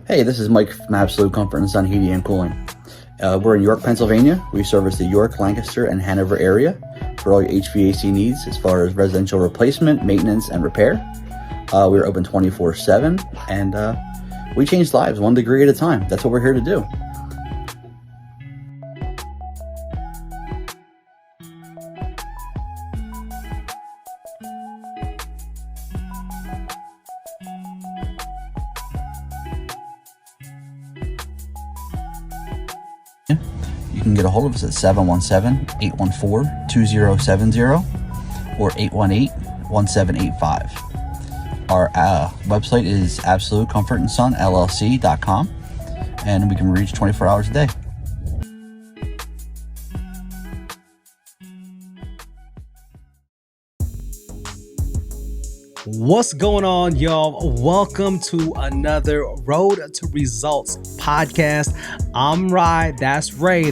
Hey, this is Mike from Absolute Comfort and Son Heating and Cooling. We're in York, Pennsylvania. We service the York, Lancaster, and Hanover area for all your HVAC needs as far as residential replacement, maintenance, and repair. We're open 24/7, and we change lives 1 degree at a time. That's what we're here to do. You can get a hold of us at 717-814-2070 or 818-1785. Our website is absolutecomfortandsonllc.com, and we can reach 24 hours a day. What's going on, y'all? Welcome to another Road to Results podcast. I'm Rhy, that's Ray,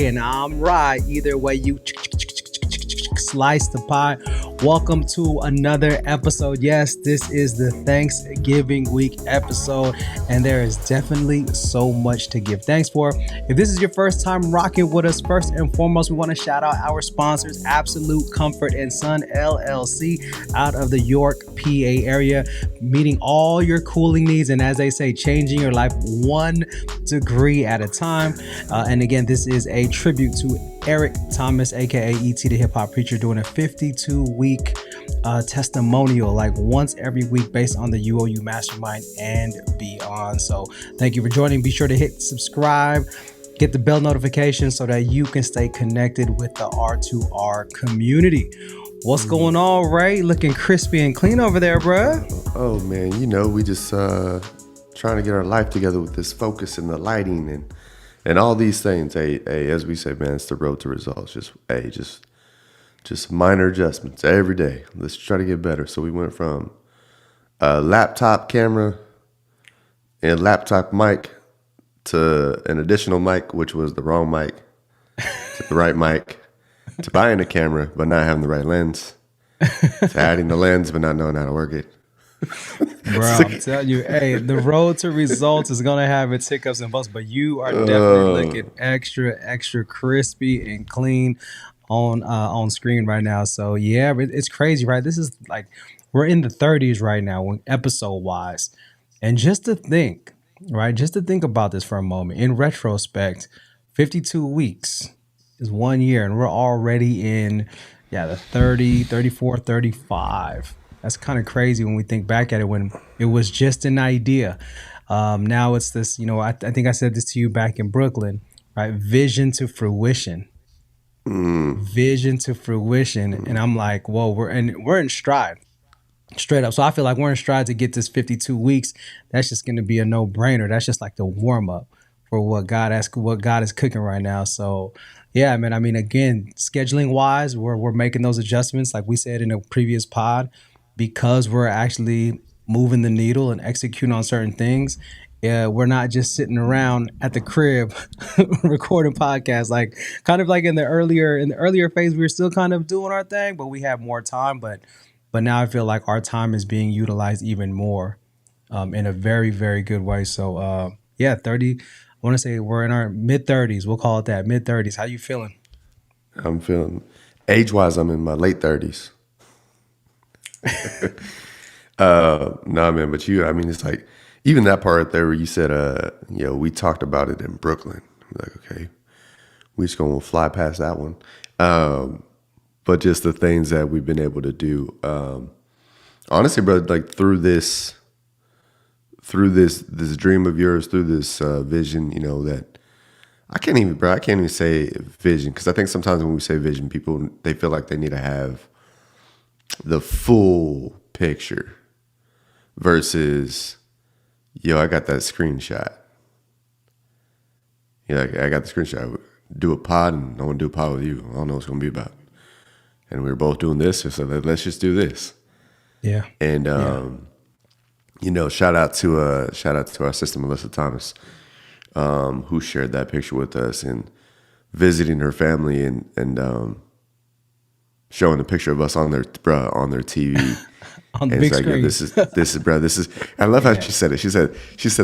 and I'm Rhy. Either way you slice the pie. Welcome to another episode. Yes, this is the Thanksgiving week episode, and there is definitely so much to give thanks for. If this is your first time rocking with us, first and foremost, we want to shout out our sponsors, Absolute Comfort and Son LLC, out of the York, PA area, meeting all your cooling needs, and as they say, changing your life 1 degree at a time. And again, this is a tribute to Eric Thomas, aka E.T. the Hip Hop Preacher, doing a 52-week testimonial, like once every week, based on the UOU Mastermind and beyond. So thank you for joining. Be sure to hit subscribe, get the bell notification so that you can stay connected with the R2R community. What's going on, Ray? Looking crispy and clean over there, bruh. Oh man, we just trying to get our life together with this focus and the lighting and all these things. Hey, as we say, man, it's the road to results. Just minor adjustments every day. Let's try to get better. So we went from a laptop camera and laptop mic to an additional mic, which was the wrong mic, to the right mic, to buying a camera but not having the right lens, to adding the lens but not knowing how to work it. Bro, I'm telling you, hey, the road to results is gonna have its hiccups and bumps, but you are definitely looking extra crispy and clean on screen right now. So yeah, it's crazy, right? This is like, we're in the 30s right now, episode wise, and just to think about this for a moment, in retrospect, 52 weeks is 1 year, and we're already in the 30, 34, 35. That's kind of crazy when we think back at it, when it was just an idea. Now it's this, I think I said this to you back in Brooklyn, right? Vision to fruition. Vision to fruition. And I'm like, whoa, we're in stride, straight up. So I feel like we're in stride to get this 52 weeks. That's just going to be a no-brainer. That's just like the warm-up for what God is cooking right now. So yeah, man, I mean, again, scheduling wise, we're making those adjustments, like we said in a previous pod, because we're actually moving the needle and executing on certain things. We're not just sitting around at the crib recording podcasts, like kind of like in the earlier phase, we were still kind of doing our thing, but we have more time. But now I feel like our time is being utilized even more in a very, very good way. So 30, I want to say we're in our mid-30s. We'll call it that, mid-30s. How you feeling? I'm feeling, age-wise, I'm in my late 30s. No, man, but it's like, even that part there where you said, we talked about it in Brooklyn. I'm like, okay, we just gonna fly past that one. But just the things that we've been able to do, honestly, bro, like through this dream of yours, through this vision, that I can't even say vision, because I think sometimes when we say vision, people, they feel like they need to have the full picture versus, I got that screenshot. I got the screenshot. Do a pod, and I want to do a pod with you. I don't know what it's going to be about. And we were both doing this, so let's just do this. Yeah. And shout out to our sister Mellissa Thomas, who shared that picture with us, and visiting her family and showing a picture of us on their TV. On the And big it's like, yo, screen. this is, bro. This is. I love how she said it. She said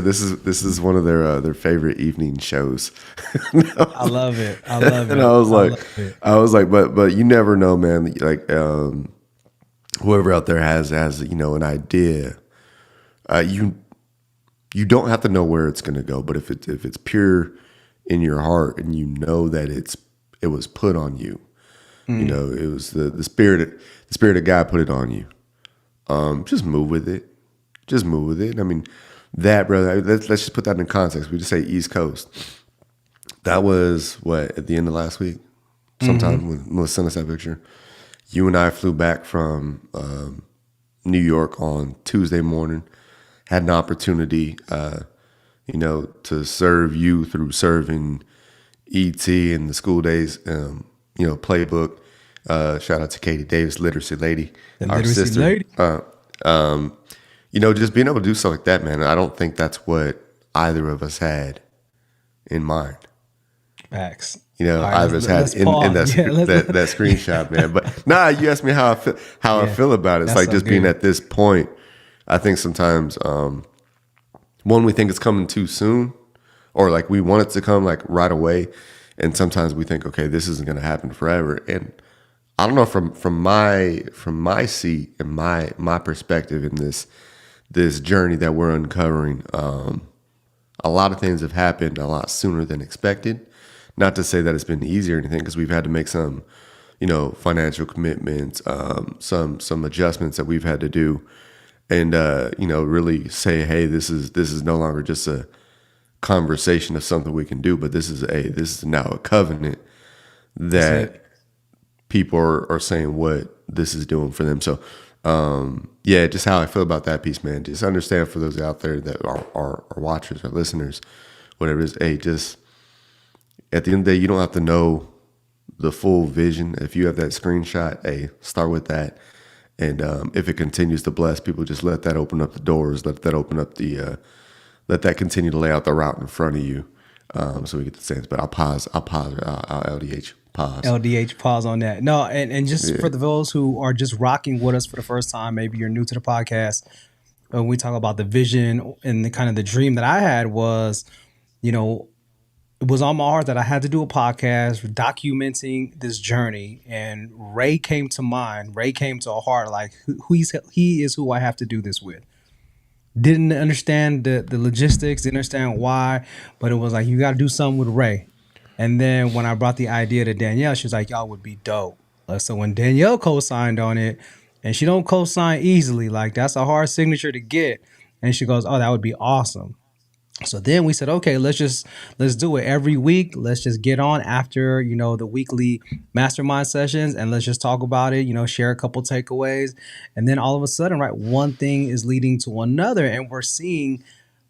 this is one of their favorite evening shows. I love it. I love And it. I Love it. was like, but you never know, man. Like, whoever out there has an idea, you don't have to know where it's going to go, but if it's pure in your heart and you know that it was put on you, it was the spirit of God put it on you. Just move with it. Just move with it. I mean, that, brother. Let's just put that in context. We just say East Coast. That was at the end of last week, sometime when Mellissa sent us that picture. You and I flew back from New York on Tuesday morning. Had an opportunity, to serve you through serving ET and the school days, playbook. Shout out to Katie Davis, literacy lady, our sister. Lady. Just being able to do stuff like that, man. I don't think that's what either of us had in mind. Facts. Either of us had in that screenshot, man. But you asked me how I feel about it. It's like just being at this point. I think sometimes, one, we think it's coming too soon, or like we want it to come like right away, and sometimes we think, okay, this isn't going to happen forever. And I don't know, from my seat and my perspective in this journey that we're uncovering, a lot of things have happened a lot sooner than expected. Not to say that it's been easy or anything, because we've had to make some, financial commitments, some adjustments that we've had to do. And really say, hey, this is no longer just a conversation of something we can do, but this is now a covenant that people are saying what this is doing for them. So, just how I feel about that piece, man. Just understand, for those out there that are watchers or listeners, whatever it is, hey, just at the end of the day, you don't have to know the full vision. If you have that screenshot, hey, start with that. And if it continues to bless people, just let that open up the doors. Let that open up let that continue to lay out the route in front of you, so we get the sense. But I'll pause. I'll LDH pause. LDH pause on that. No, and just for those who are just rocking with us for the first time, maybe you're new to the podcast. When we talk about the vision and the kind of the dream that I had was, it was on my heart that I had to do a podcast documenting this journey, and Ray came to mind. Ray came to a heart, like he is who I have to do this with. Didn't understand the logistics, didn't understand why, but it was like, you got to do something with Ray. And then when I brought the idea to Danielle, she was like, y'all would be dope. So when Danielle co-signed on it, and she don't co-sign easily, like that's a hard signature to get, and she goes, oh, that would be awesome. So then we said, okay, let's do it every week. Let's just get on after, the weekly mastermind sessions, and let's just talk about it, share a couple takeaways. And then all of a sudden, right, one thing is leading to another, and we're seeing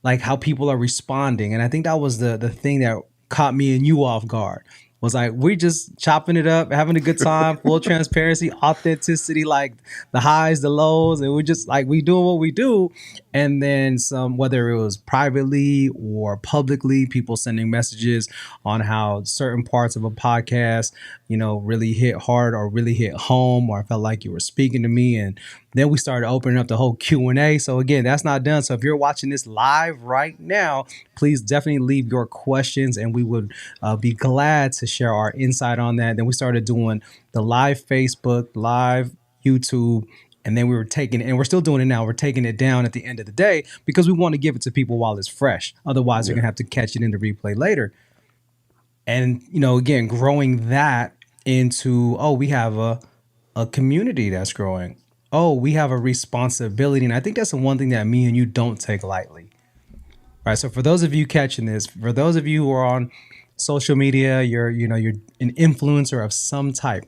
like how people are responding. And I think that was the thing that caught me and you off guard. Was like, we're just chopping it up, having a good time, full transparency, authenticity, like the highs, the lows. And we're just like, we doing what we do. And then some, whether it was privately or publicly, people sending messages on how certain parts of a podcast, really hit hard or really hit home, or I felt like you were speaking to me. And then we started opening up the whole Q&A. So again, that's not done. So if you're watching this live right now, please definitely leave your questions, and we would be glad to share our insight on that. Then we started doing the live Facebook, live YouTube, and then we were taking it, and we're still doing it now. We're taking it down at the end of the day because we want to give it to people while it's fresh. Otherwise, they're going to have to catch it in the replay later. And, again, growing that into, we have a community that's growing. We have a responsibility. And I think that's the one thing that me and you don't take lightly. All right. So for those of you catching this, for those of you who are on social media, you're an influencer of some type,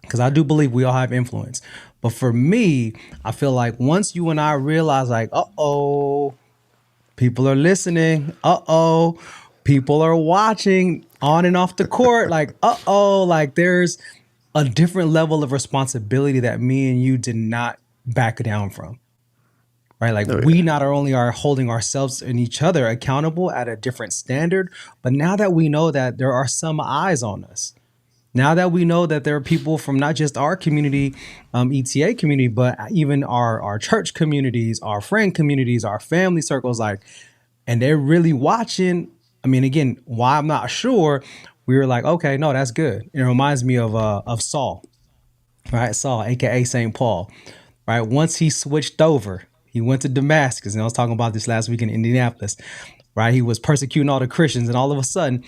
because I do believe we all have influence. But for me, I feel like once you and I realize, like, people are listening. People are watching on and off the court. Like, like there's a different level of responsibility that me and you did not back down from. Right? Like we not only are holding ourselves and each other accountable at a different standard, but now that we know that there are some eyes on us, Now that we know that there are people from not just our community, ETA community, but even our church communities, our friend communities, our family circles, like, and they're really watching. I mean, again, why I'm not sure. We were like, okay, no, that's good. It reminds me of Saul, right? Saul, aka Saint Paul, right? Once he switched over, he went to Damascus, and I was talking about this last week in Indianapolis, right? He was persecuting all the Christians, and all of a sudden,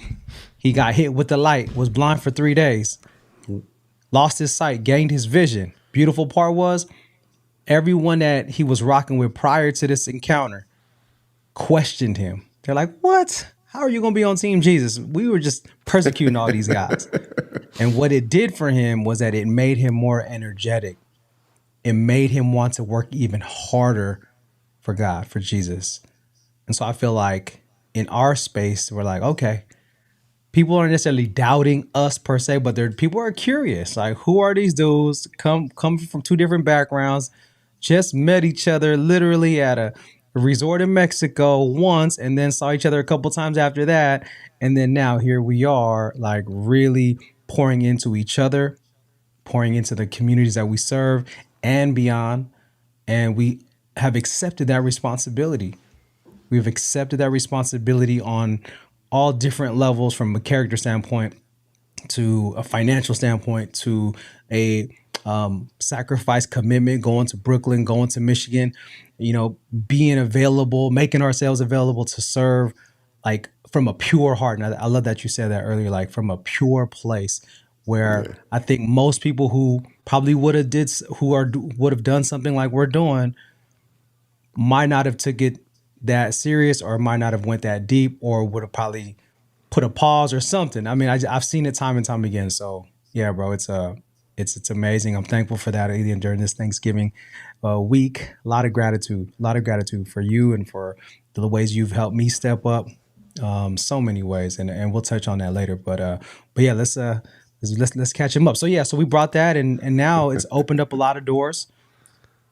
he got hit with the light, was blind for 3 days, lost his sight, gained his vision. Beautiful part was everyone that he was rocking with prior to this encounter questioned him. They're like, what? How are you going to be on Team Jesus? We were just persecuting all these guys. And what it did for him was that it made him more energetic. It made him want to work even harder for God, for Jesus. And so I feel like in our space, we're like, okay, people aren't necessarily doubting us per se, but people are curious. Like, who are these dudes? Come from two different backgrounds, just met each other literally at a resort in Mexico once, and then saw each other a couple times after that. And then now here we are, like, really pouring into each other, pouring into the communities that we serve and beyond. And we have accepted that responsibility. We've accepted that responsibility on all different levels, from a character standpoint to a financial standpoint to a sacrifice commitment, going to Brooklyn, going to Michigan, being available, making ourselves available to serve, like, from a pure heart. And I love that you said that earlier, like, from a pure place, where I think most people who probably would have done something like we're doing might not have took it that serious, or might not have went that deep, or would have probably put a pause or something. I mean, I've seen it time and time again. So yeah, bro, it's amazing. I'm thankful for that, even during this Thanksgiving week. A lot of gratitude for you and for the ways you've helped me step up, so many ways, and we'll touch on that later. But yeah, let's catch him up. So yeah, so we brought that, and now it's opened up a lot of doors,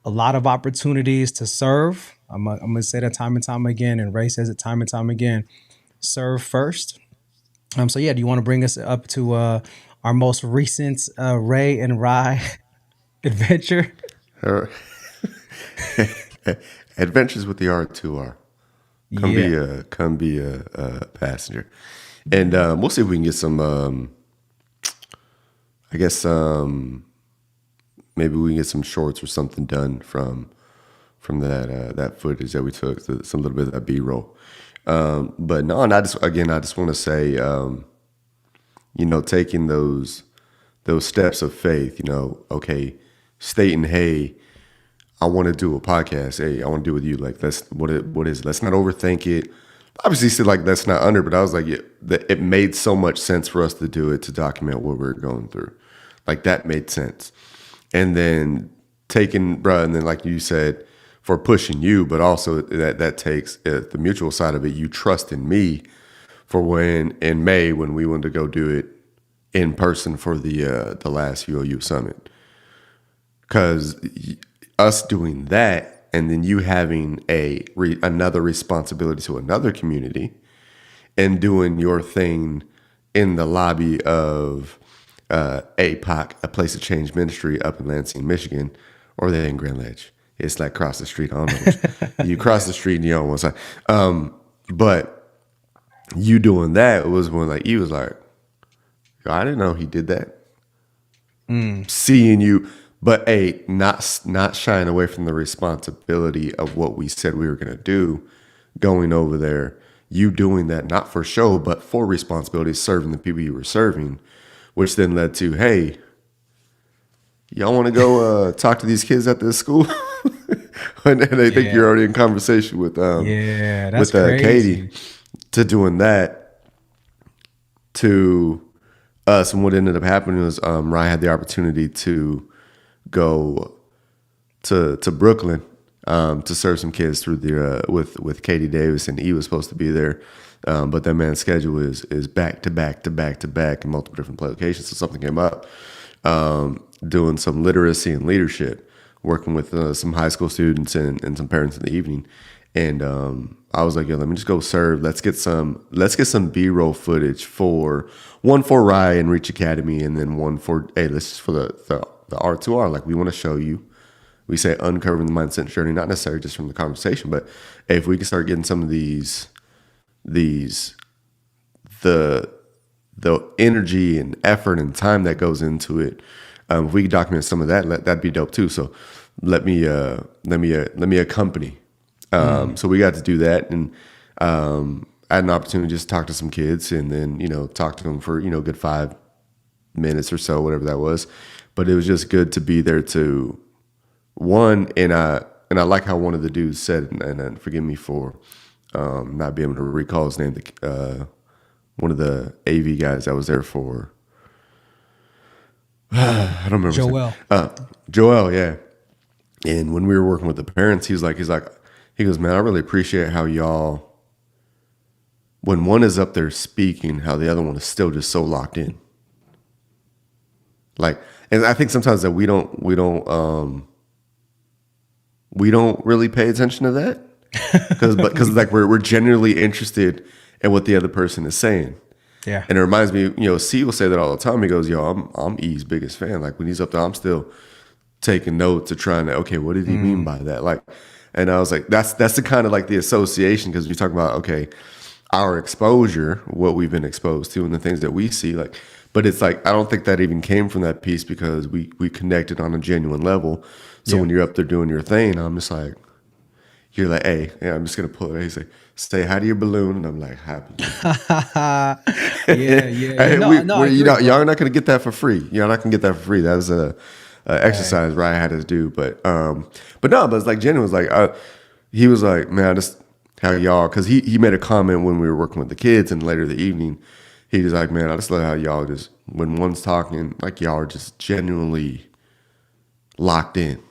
a lot of opportunities to serve. I'm gonna say that time and time again, and Ray says it time and time again. Serve first. So yeah, do you want to bring us up to our most recent Ray and Rhy adventure? Adventures with the R2R. Come be a passenger, and we'll see if we can get some. Maybe we can get some shorts or something done from that footage that we took, some little bit of that B-roll. But no, and I just want to say, taking those steps of faith, okay, stating, hey, I want to do a podcast. Hey, I want to do it with you. Like, that's what is it? Let's not overthink it. Obviously, said like that's not under, but I was like, it made so much sense for us to do it, to document what we're going through. Like, that made sense. And then and then like you said, for pushing you, but also that takes the mutual side of it. You trust in me for when in May, when we wanted to go do it in person for the last UOU summit, because us doing that and then you having another responsibility to another community and doing your thing in the lobby of APOC, a Place of Change Ministry up in Lansing, Michigan, or they're in Grand Ledge. It's like across the street. I don't know. You cross the street and you're on one side. But you doing that was when, like, he was like, I didn't know he did that. Seeing you, but not shying away from the responsibility of what we said we were going to do, going over there, you doing that, not for show, but for responsibility, serving the people you were serving, which then led to, hey, y'all want to go talk to these kids at this school? and they think you're already in conversation with that's Katie, to doing that to us. And what ended up happening was Ryan had the opportunity to go to Brooklyn to serve some kids through the with Katie Davis, and he was supposed to be there. But that man's schedule is back to back in multiple different locations. So something came up, doing some literacy and leadership, working with some high school students and some parents in the evening. And I was like, yo, let me just go serve. Let's get some B-roll footage for one for Rhy and Reach Academy, and then one for let's just for the R2R. Like, we want to show you. We say uncovering the mindset journey, not necessarily just from the conversation, but hey, if we can start getting some of the energy and effort and time that goes into it, if we could document some of that, that'd be dope too. So let me accompany. So we got to do that, and I had an opportunity to just talk to some kids, and then talk to them for a good 5 minutes or so, whatever that was. But it was just good to be there to one, and I like how one of the dudes said, and forgive me for not being able to recall his name. One of the AV guys that was there for, I don't remember. Joel. Joel, yeah. And when we were working with the parents, he goes, man, I really appreciate how y'all, when one is up there speaking, how the other one is still just so locked in. Like, and I think sometimes that we don't really pay attention to that because like we're genuinely interested in what the other person is saying. Yeah. And it reminds me, C will say that all the time. He goes, yo, I'm E's biggest fan. Like, when he's up there, I'm still taking notes or trying to, okay, what did he mean by that? Like, and I was like, that's the kind of like the association, because we talk about, okay, our exposure, what we've been exposed to and the things that we see, like, but it's like, I don't think that even came from that piece, because we connected on a genuine level. So when you're up there doing your thing, I'm just like, you're like, hey, yeah, I'm just going to pull it. He's like, say hi to your balloon. And I'm like, happy. Yeah. Hey, y'all are not going to get that for free. You're not going to get that for free. That was a exercise Ryan had us do. But it's like, Jenny was like, he was like, man, just how y'all, because he made a comment when we were working with the kids, and later the evening, he was like, man, I just love how y'all just, when one's talking, like, y'all are just genuinely locked in.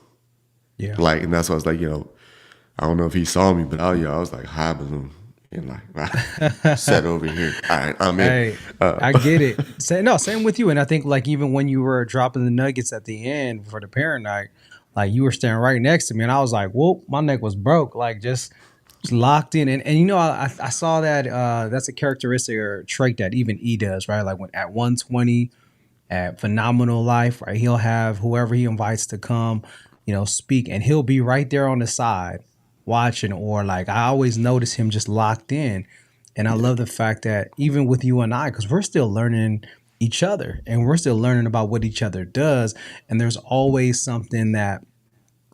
Yeah. Like, and that's why I was like, I don't know if he saw me, but I was like, hi, balloon. And like, set over here. All right, I'm in. Hey, I get it. Same with you. And I think, like, even when you were dropping the nuggets at the end for the parent night, like, you were standing right next to me, and I was like, whoop, my neck was broke. Like, just locked in. And I saw that that's a characteristic or trait that even E does, right? Like, when at 120 at Phenomenal Life, right, he'll have whoever he invites to come, speak, and he'll be right there on the side watching, or like, I always notice him just locked in. And I love the fact that even with you and I, because we're still learning each other, and we're still learning about what each other does. And there's always something that,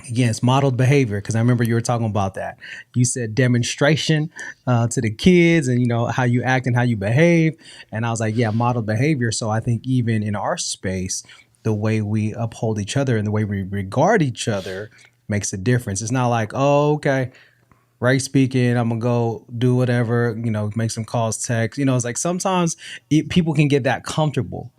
again, it's modeled behavior, because I remember you were talking about that. You said demonstration to the kids, and how you act and how you behave. And I was like, yeah, modeled behavior. So I think even in our space, the way we uphold each other and the way we regard each other makes a difference. It's not like, oh, okay, Ray speaking, I'm gonna go do whatever, make some calls, text. It's like sometimes people can get that comfortable.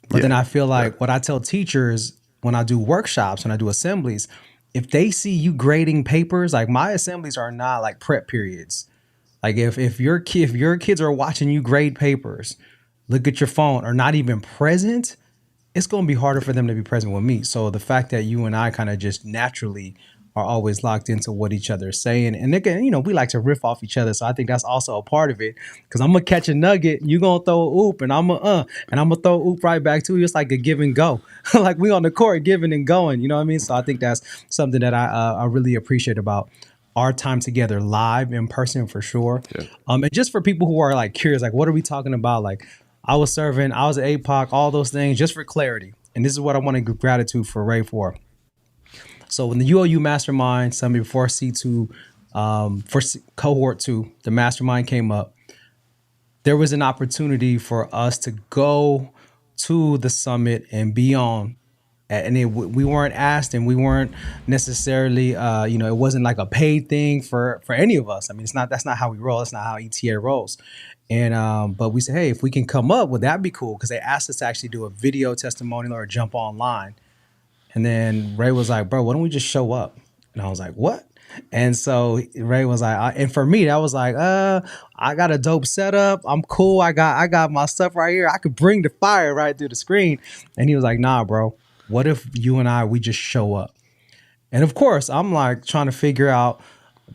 But then I feel like what I tell teachers when I do workshops, when I do assemblies, if they see you grading papers, like, my assemblies are not like prep periods. Like, if your kids are watching you grade papers, look at your phone, or not even present, it's going to be harder for them to be present with me. So the fact that you and I kind of just naturally are always locked into what each other is saying, and again, we like to riff off each other. So I think that's also a part of it, because I'm gonna catch a nugget, you gonna throw a oop, and I'm gonna throw a oop right back to you. It's like a give and go, like we on the court giving and going. You know what I mean? So I think that's something that I really appreciate about our time together live in person, for sure. Yeah. And just for people who are like curious, like, what are we talking about? Like, I was at APOC, all those things, just for clarity. And this is what I want to give gratitude for Ray for. So when the UOU Mastermind Summit before C2, for cohort 2, the Mastermind came up, there was an opportunity for us to go to the summit and be on. And we weren't asked, and we weren't necessarily, it wasn't like a paid thing for any of us. I mean, that's not how we roll. That's not how ETA rolls. And but we said, hey, if we can come up, would that be cool? Because they asked us to actually do a video testimonial or jump online. And then Ray was like, bro, why don't we just show up? And I was like, what? And so Ray was like, and for me, that was like, I got a dope setup. I'm cool. I got my stuff right here. I could bring the fire right through the screen. And he was like, nah, bro, what if you and we just show up? And of course, I'm like trying to figure out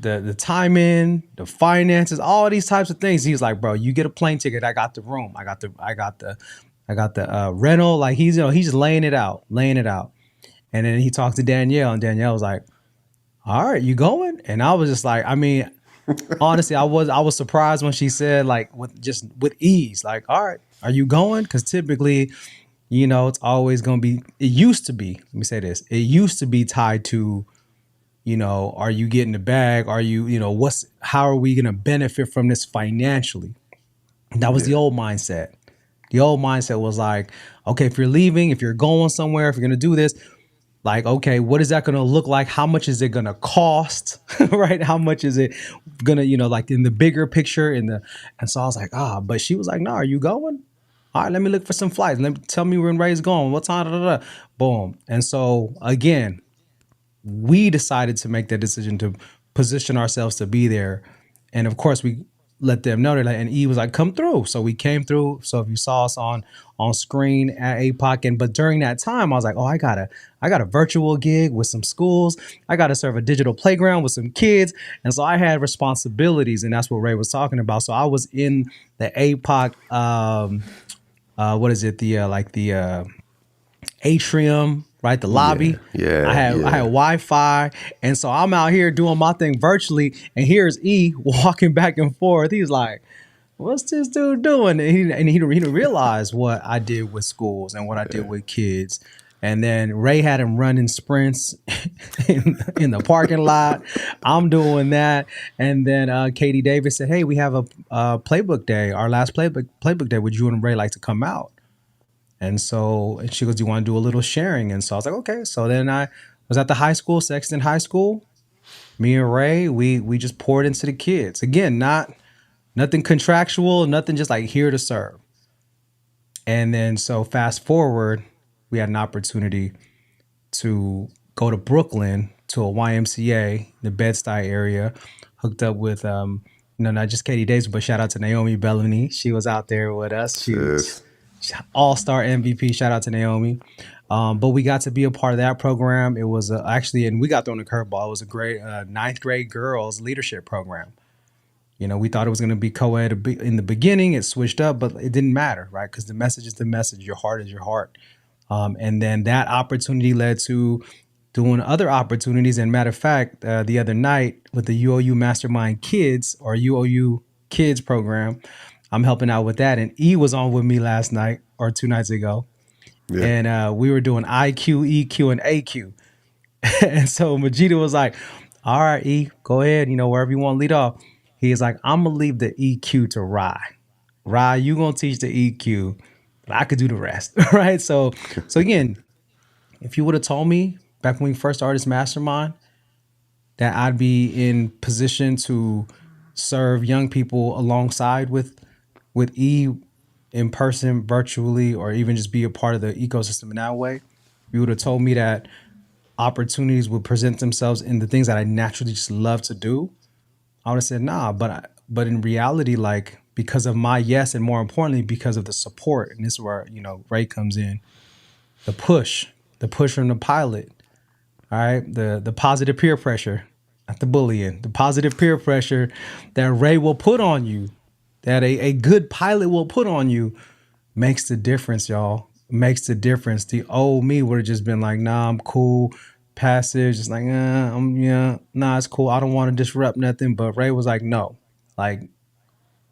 the timing, the finances, all these types of things. He's like, bro, you get a plane ticket. I got the room. I got the rental. Like he's just laying it out. And then he talked to Danielle, and Danielle was like, all right, you going? And I was just like, I mean, honestly, I was surprised when she said like with ease, like, all right, are you going? Because typically, it's always going to be, it used to be, let me say this, it used to be tied to, are you getting the bag? Are you, how are we going to benefit from this financially? That was the old mindset. The old mindset was like, okay, if you're leaving, if you're going somewhere, if you're going to do this, like, okay, what is that going to look like? How much is it going to cost? Right? How much is it going to, like in the bigger picture and so I was like, but she was like, no, are you going? All right, let me look for some flights. Tell me when Ray's going. What time? Boom. And so again, we decided to make that decision to position ourselves to be there. And of course we let them know that, and E was like, come through. So we came through. So if you saw us on screen at APOC, but during that time, I was like, I got a virtual gig with some schools. I got to serve a digital playground with some kids. And so I had responsibilities, and that's what Ray was talking about. So I was in the APOC, what is it? The atrium, right? The lobby. Yeah. I had Wi-Fi. And so I'm out here doing my thing virtually. And here's E walking back and forth. He's like, what's this dude doing? And he didn't realize what I did with schools and what I did with kids. And then Ray had him running sprints in the parking lot. I'm doing that. And then Katie Davis said, hey, we have a playbook day, our last playbook day. Would you and Ray like to come out? And she goes, do you want to do a little sharing? And so I was like, okay. So then I was at the high school, Sexton High School. Me and Ray, we just poured into the kids. Again, nothing contractual, nothing, just like here to serve. And then so fast forward, we had an opportunity to go to Brooklyn to a YMCA, the Bed-Stuy area, hooked up with, not just Katie Davis, but shout out to Naomi Bellamy. She was out there with us. She was all-star MVP. Shout out to Naomi. But we got to be a part of that program. It was actually, and we got thrown a curveball. It was a great 9th grade girls leadership program. We thought it was going to be co-ed in the beginning. It switched up, but it didn't matter, right? Because the message is the message. Your heart is your heart. And then that opportunity led to doing other opportunities. And matter of fact, the other night with the UOU Mastermind Kids or UOU Kids program, I'm helping out with that. And E was on with me last night or 2 nights ago. Yeah. And we were doing IQ, EQ, and AQ. And so Majida was like, all right, E, go ahead, wherever you want to lead off. He's like, I'm going to leave the EQ to Rhy. Rhy, you going to teach the EQ, but I could do the rest, right? So again, if you would have told me back when we first started this mastermind that I'd be in position to serve young people alongside with E in person, virtually, or even just be a part of the ecosystem in that way, you would have told me that opportunities would present themselves in the things that I naturally just love to do, I would have said, nah, but in reality, like, because of my yes, and more importantly, because of the support, and this is where, Ray comes in, the push from the pilot, all right, the positive peer pressure, not the bullying, the positive peer pressure that Ray will put on you, that a good pilot will put on you, makes the difference, y'all. Makes the difference. The old me would have just been like, nah, I'm cool, passive, just like, nah, it's cool. I don't want to disrupt nothing. But Ray was like, no, like,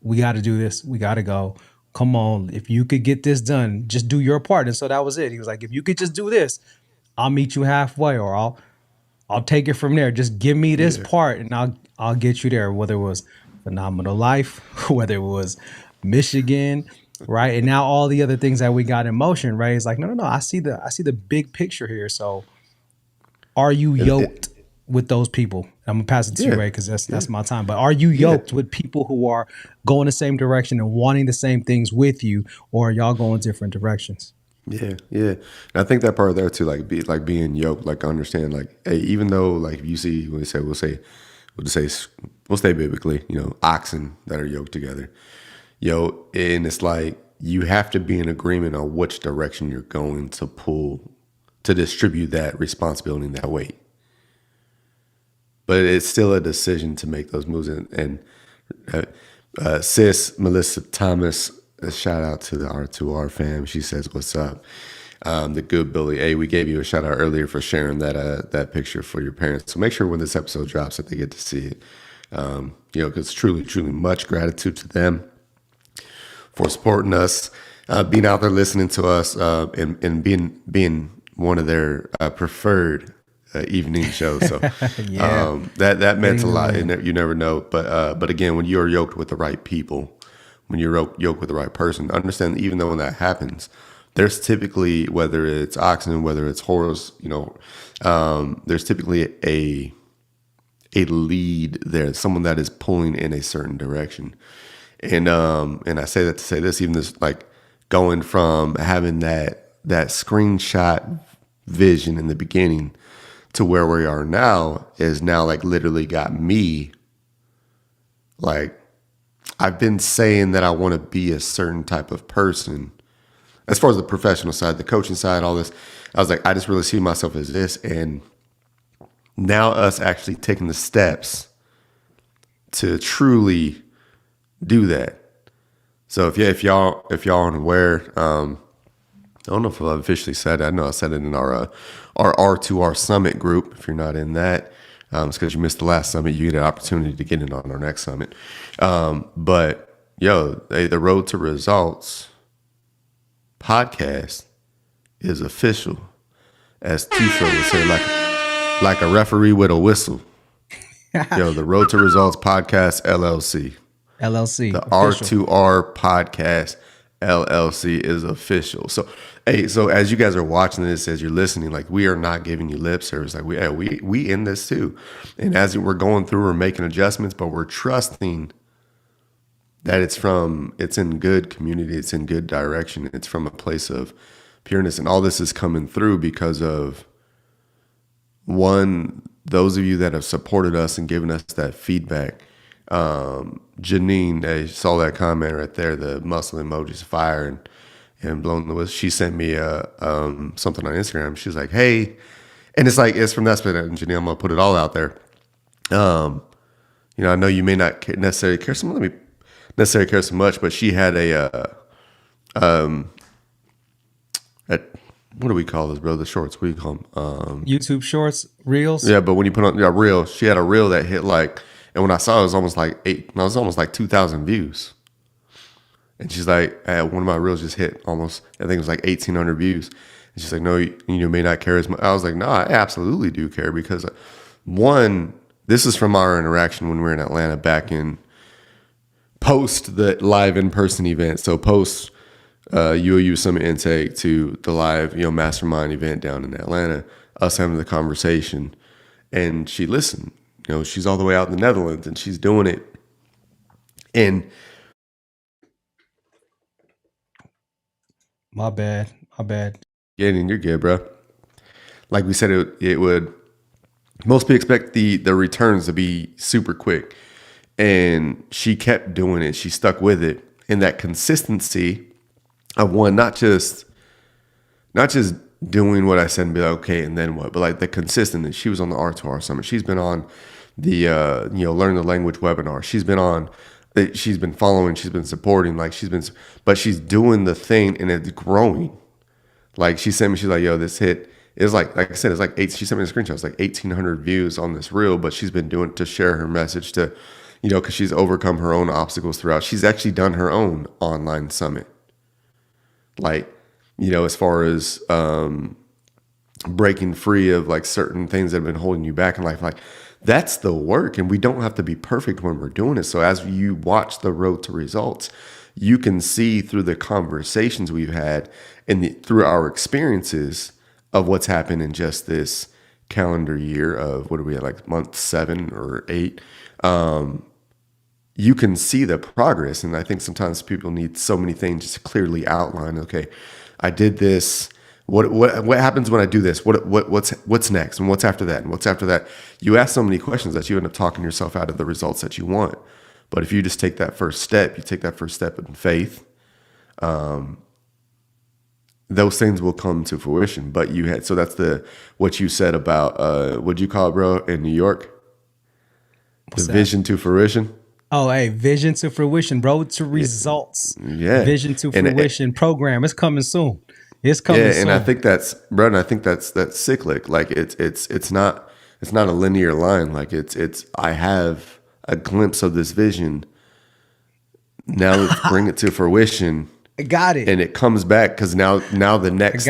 we got to do this. We got to go. Come on. If you could get this done, just do your part. And so that was it. He was like, if you could just do this, I'll meet you halfway, or I'll take it from there. Just give me this part and I'll get you there. Whether it was Phenomenal Life, whether it was Michigan, right? And now all the other things that we got in motion, right? It's like, no. I see the big picture here. So are you yoked with those people? I'm gonna pass it to you, Ray, because that's my time. But are you yoked with people who are going the same direction and wanting the same things with you, or are y'all going different directions? Yeah. And I think that part there too, like being yoked, like understand, like, hey, even though, like, if you see, we'll stay biblically, oxen that are yoked together, and it's like you have to be in agreement on which direction you're going to pull to distribute that responsibility and that weight. but it's still a decision to make those moves. And sis Mellissa Thomas, a shout out to the R2R fam. She says, "What's up?" The good Billy. Hey, we gave you a shout out earlier for sharing that picture for your parents. So make sure when this episode drops that they get to see it. Because truly much gratitude to them for supporting us, being out there listening to us, and being one of their preferred evening shows. So that meant a lot. You never know. But again, when you're yoked with the right people, when you're yoked with the right person, understand that even though when that happens, there's typically, whether it's oxen, whether it's horse, there's typically a lead there, someone that is pulling in a certain direction. And I say that to say this, even this, like going from having that screenshot vision in the beginning to where we are now is now like literally got me, like, I've been saying that I want to be a certain type of person as far as the professional side, the coaching side, all this. I was like, I just really see myself as this. And now us actually taking the steps to truly do that. So if y'all aren't aware, I don't know if I've officially said it. I know I said it in our R2R Summit group. If you're not in that, it's because you missed the last summit. You get an opportunity to get in on our next summit. But the Road to Results podcast is official, as T-Shirt would say, like a referee with a whistle. The Road to Results podcast LLC. The official. R2R podcast LLC is official. So, so as you guys are watching this, as you're listening, like, we are not giving you lip service. Like, we in this too. And as we're going through, we're making adjustments, but we're trusting that it's in good community, it's in good direction, it's from a place of pureness. And all this is coming through because of, one, those of you that have supported us and given us that feedback. Janine, I saw that comment right there, the muscle emojis fire and blowing the whistle. She sent me something on Instagram. She's like, hey, and it's from that spot. And Janine, I'm gonna put it all out there. I know you may not necessarily care so much, but she had what do we call this, bro? The shorts, what do you call them? YouTube shorts, reels. Yeah, but when you put on a reel, she had a reel that hit and when I saw it, it was almost like 2,000 views. And she's like, one of my reels just hit almost, I think it was like 1,800 views. And she's like, no, you may not care as much. I was like, no, I absolutely do care, because one, this is from our interaction when we were in Atlanta back in post the live in-person event. So post UOU Summit Intake to the live, Mastermind event down in Atlanta, us having the conversation, and she listened. She's all the way out in the Netherlands and she's doing it. And my bad. Yeah, and you're good, bro. Like we said, it would, most people expect the returns to be super quick. And she kept doing it. She stuck with it. And that consistency of, one, not just doing what I said and be like, okay, and then what? But like the consistency. She was on the R2R Summit. She's been on the Learn the Language webinar. She's been following, she's been supporting, but she's doing the thing and it's growing. Like she sent me, she's like, yo, this hit is like I said, it's like she sent me a screenshot. It's like 1,800 views on this reel, but she's been doing it to share her message to, because she's overcome her own obstacles throughout. She's actually done her own online summit. As far as breaking free of like certain things that have been holding you back in life, like that's the work, and we don't have to be perfect when we're doing it. So as you watch the Road to Results, you can see through the conversations we've had and through our experiences of what's happened in just this calendar year of, what are we at, like month 7 or 8? You can see the progress. And I think sometimes people need so many things just to clearly outline, okay, I did this. What happens when I do this? What's next? And what's after that? And what's after that? You ask so many questions that you end up talking yourself out of the results that you want. But if you just take that first step, in faith, those things will come to fruition. But so that's what you said about, what'd you call it, bro, in New York? What's that? Vision to fruition. Oh, hey, vision to fruition, road to results. Yeah. Vision to fruition program. It's coming soon. It's coming soon. And I think that's, bro, and I think that's cyclic. Like it's not a linear line. Like it's I have a glimpse of this vision. Now let's bring it to fruition. I got it. And it comes back because now the next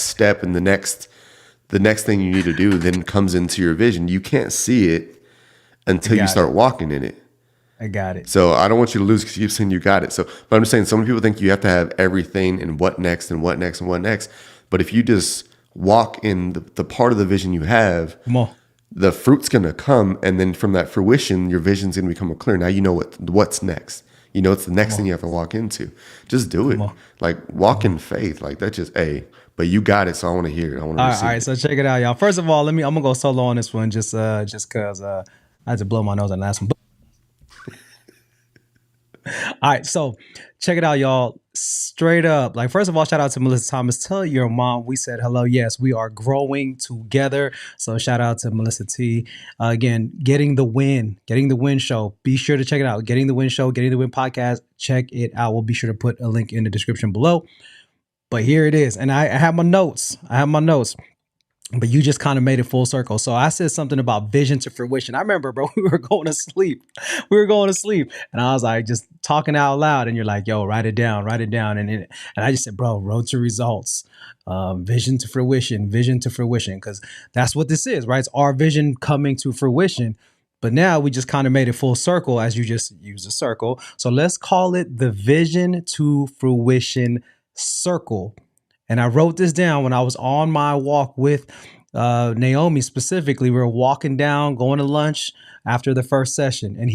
step and the next thing you need to do then comes into your vision. You can't see it until you start walking in it. I got it. So I don't want you to lose because you've seen you got it. So, but I'm just saying, some people think you have to have everything and what next and what next and what next. But if you just walk in the part of the vision you have, come on, the fruit's going to come. And then from that fruition, your vision's going to become more clear. Now you know what's next. You know, it's the next thing you have to walk into. Just do it. Like walk in faith. Like that's just but you got it. So I want to hear it. I want to receive it. All right. So check it out, y'all. First of all, I'm going to go solo on this one just cause I had to blow my nose on the last one. All right, so check it out, y'all. Straight up, like, first of all, shout out to Mellissa Thomas. Tell your mom we said hello. Yes, we are growing together. So shout out to Mellissa T. Again, Getting the Win show. Be sure to check it out. Getting the Win show, Getting the Win podcast. Check it out. We'll be sure to put a link in the description below. But here it is, and I have my notes. But you just kind of made it full circle. So I said something about vision to fruition. I remember, bro, we were going to sleep. And I was like, just talking out loud. And you're like, yo, write it down. And I just said, bro, road to results, vision to fruition. Because that's what this is, right? It's our vision coming to fruition. But now we just kind of made it full circle as you just use a circle. So let's call it the vision to fruition circle. And I wrote this down when I was on my walk with Naomi specifically. We were walking down, going to lunch after the first session. And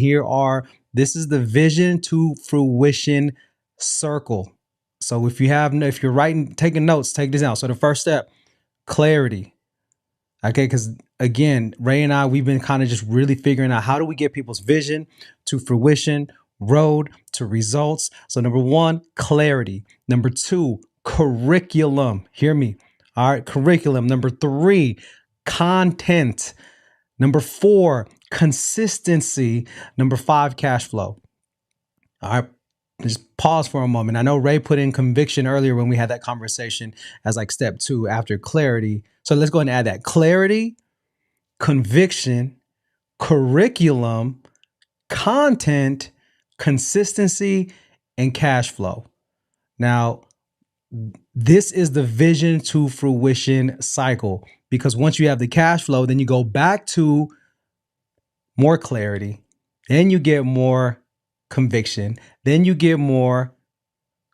this is the vision to fruition circle. So if you're taking notes, take this out. So the first step, clarity. Okay, because again, Ray and I, we've been kind of just really figuring out how do we get people's vision to fruition, road to results. So number 1, clarity. Number 2, curriculum. Hear me. All right. Curriculum. Number 3, content. Number 4, consistency. Number 5, cash flow. All right. Just pause for a moment. I know Ray put in conviction earlier when we had that conversation as like step 2 after clarity. So let's go ahead and add that: clarity, conviction, curriculum, content, consistency, and cash flow. Now, this is the vision to fruition cycle, because once you have the cash flow, then you go back to more clarity, then you get more conviction, then you get more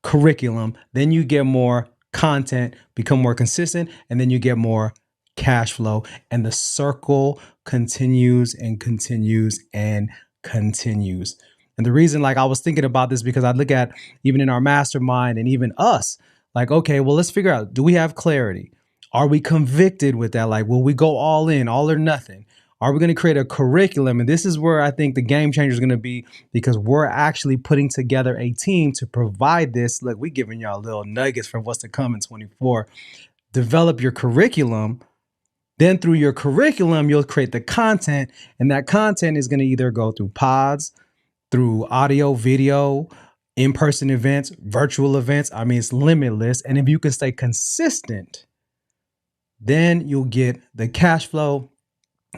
curriculum, then you get more content, become more consistent, and then you get more cash flow. And the circle continues and continues and continues. And the reason, like, I was thinking about this because I look at even in our mastermind and even us, like, okay, well, let's figure out, do we have clarity? Are we convicted with that? Like, will we go all in, all or nothing? Are we going to create a curriculum? And this is where I think the game changer is going to be, because we're actually putting together a team to provide this. Look, we're giving y'all little nuggets for what's to come in 24. Develop your curriculum. Then through your curriculum, you'll create the content. And that content is going to either go through pods, through audio, video, in-person events, virtual events. I mean, it's limitless. And if you can stay consistent, then you'll get the cash flow,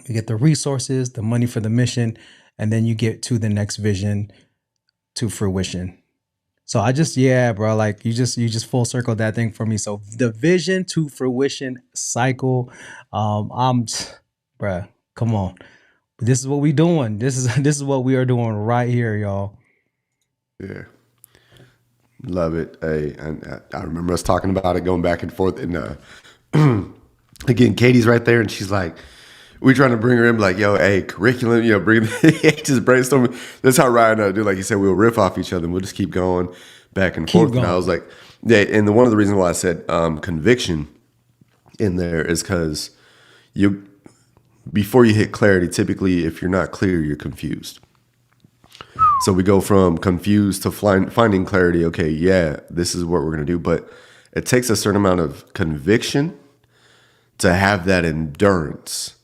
you get the resources, the money for the mission, and then you get to the next vision to fruition. So bro, like you just full circled that thing for me. So the vision to fruition cycle, bruh, come on. This is what we doing. This is what we are doing right here, y'all. Yeah. Love it. Hey, I remember us talking about it, going back and forth. And again, Katie's right there, and she's like, we're trying to bring her in, like, yo, hey, curriculum, bring just brainstorming. That's how Ryan and I do. Like you said, we'll riff off each other, and we'll just keep going back and forth. And I was like, yeah. And one of the reasons why I said conviction in there is because before you hit clarity, typically, if you're not clear, you're confused. So we go from confused to finding clarity. Okay, yeah, this is what we're going to do. But it takes a certain amount of conviction to have that endurance.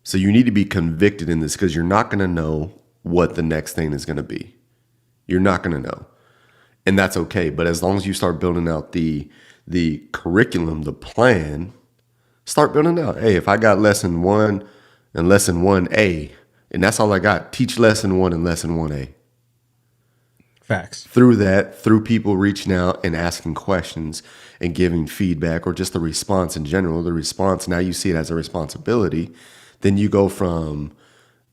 So you need to be convicted in this, because you're not going to know what the next thing is going to be. You're not going to know. And that's okay. But as long as you start building out the curriculum, the plan, start building out. Hey, if I got lesson 1 and lesson 1A, and that's all I got, teach lesson 1 and lesson 1A. Facts. Through people reaching out and asking questions and giving feedback, or just the response in general, the response, now you see it as a responsibility. Then you go from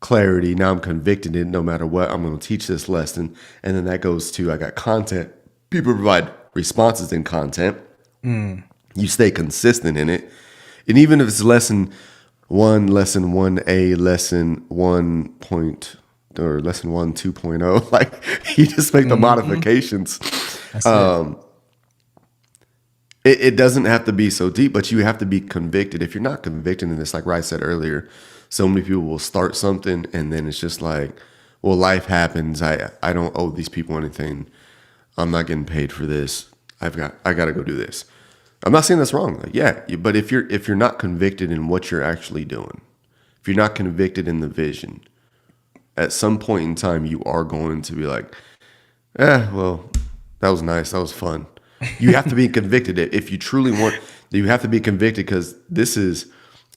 clarity, now I'm convicted in no matter what, I'm going to teach this lesson. And then that goes to, I got content. People provide responses in content. You stay consistent in it. And even if it's lesson 1, lesson 1A, lesson 1 or lesson 1 2.0, like you just make the modifications. It doesn't have to be so deep, but you have to be convicted. If you're not convicted in this, like Rhy said earlier, so many people will start something and then it's just like, well, life happens. I don't owe these people anything. I'm not getting paid for this. I got to go do this. I'm not saying that's wrong. Like, yeah, but if you're not convicted in what you're actually doing, if you're not convicted in the vision, at some point in time, you are going to be like, well, that was nice. That was fun. You have to be convicted. If you truly want, you have to be convicted, because this is,